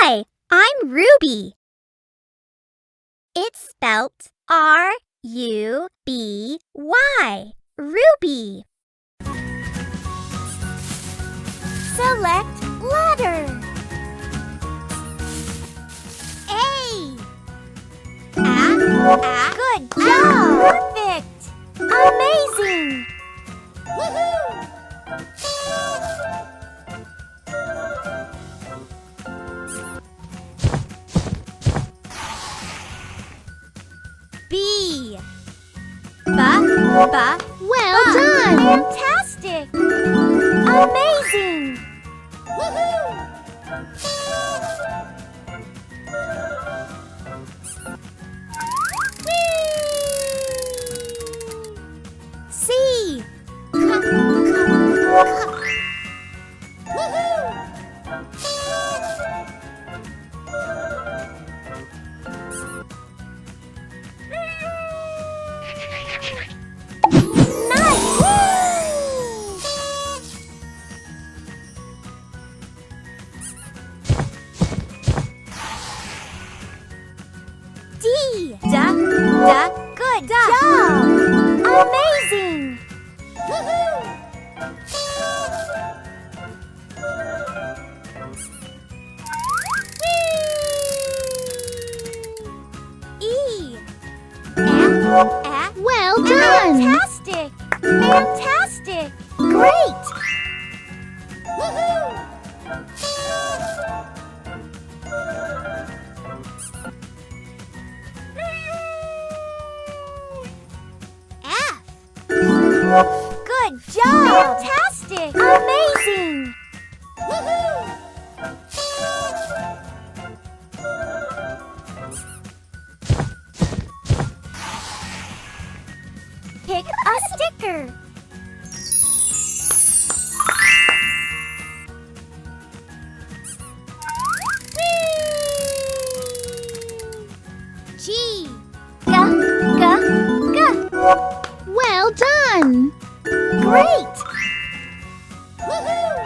Hi, I'm Ruby. It's spelt R-U-B-Y. Ruby. Select letter. A. Good job. Perfect. Amazing. Woohoo! B. Well done. Fantastic. Amazing. Woohoo! C. D. Good job. Amazing. Woohoo! E. Well done. Fantastic. Fantastic. Great. Woohoo! Good job! Fantastic! Amazing! Woohoo! Pick a sticker. G. Well done! Great! Woohoo!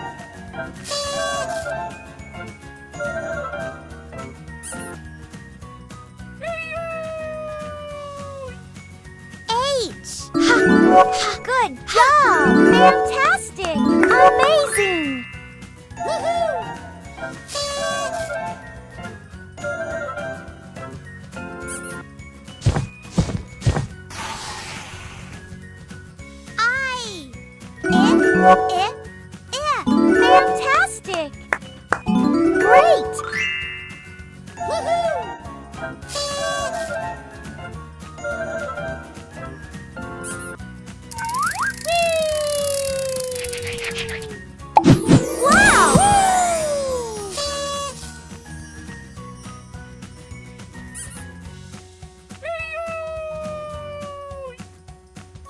H. Good job! Fantastic! Amazing! Woohoo! Fantastic! Great! Woohoo! Wow!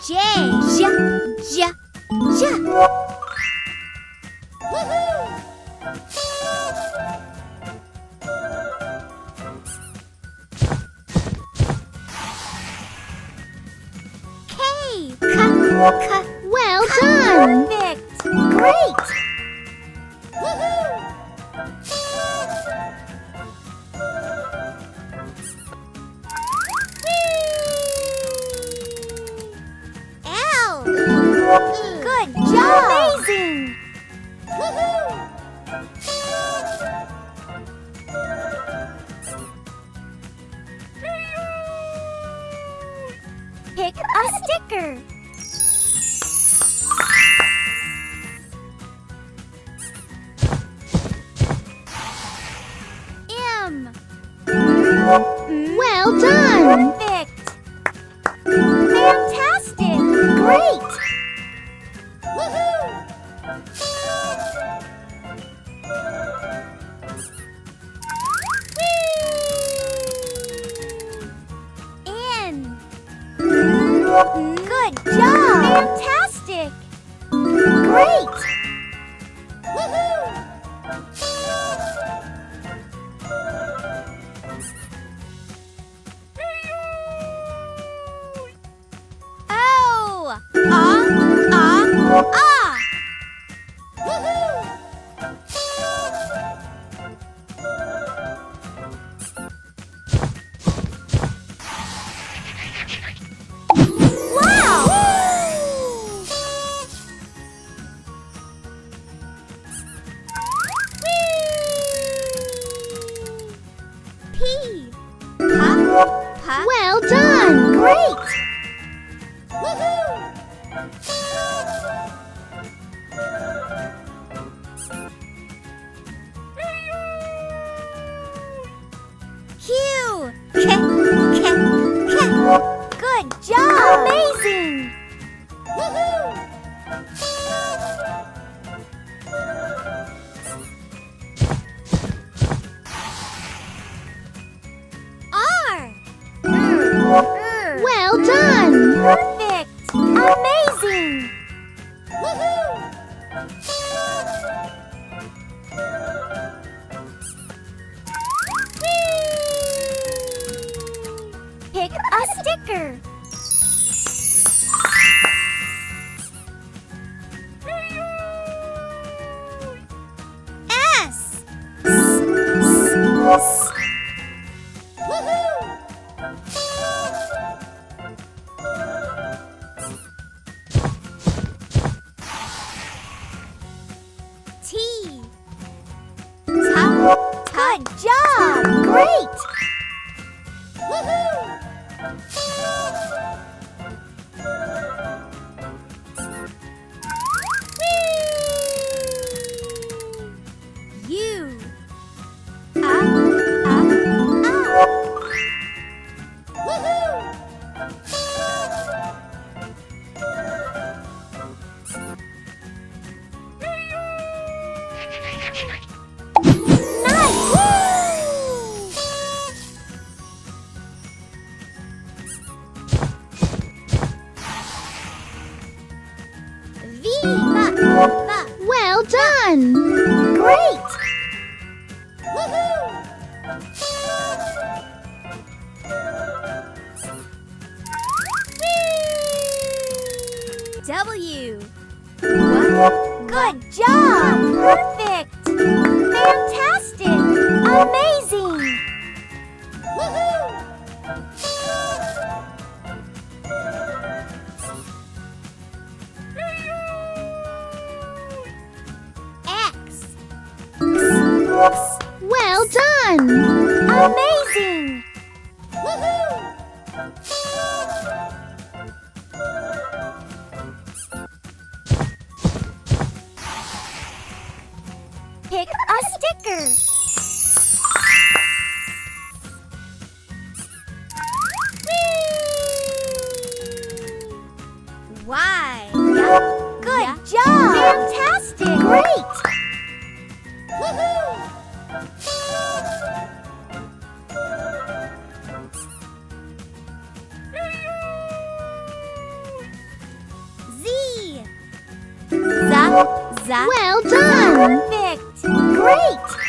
J. Woohoo! K. Well done! Perfect! Great! Woohoo! L. Good job! Amazing! Woohoo! Pick a sticker. M. Well done! Perfect! Fantastic! Great! Woohoo! N. Good job! Fantastic! Great! Woohoo! Good job! Amazing! R. Well done! Perfect! Amazing! Pick a sticker. S. T. Good job! Great! U. Well done! Great! W. Good job! Perfect! Fantastic! Amazing! X. Well done! Amazing! Pick a sticker. Y. Good job! Fantastic! Great! Z. Well done! Perfect! Great!